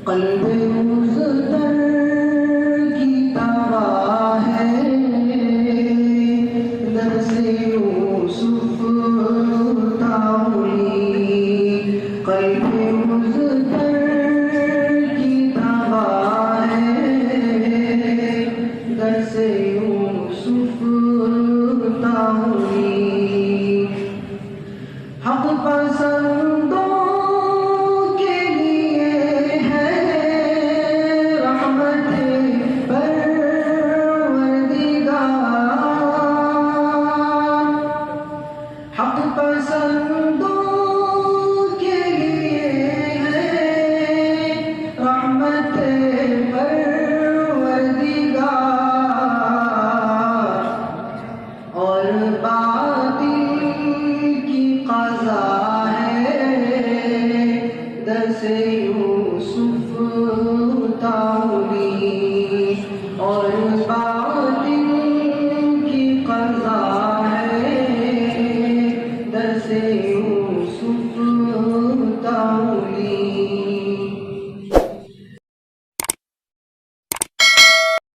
क़ल्ब मुज़्तर की तवाह है, दर्से यूसुफ़ ताउली। क़ल्ब मुज़्तर की तवाह है, दर्से यूसुफ़ ताउली। हक़ पसंदों के लिए है रहमते परवरदिगार। हक़ पसंदों के लिए है रहमते परवरदिगार। और बातिल की क़ज़ा है, दर्से यूसुफ़ ताउली। और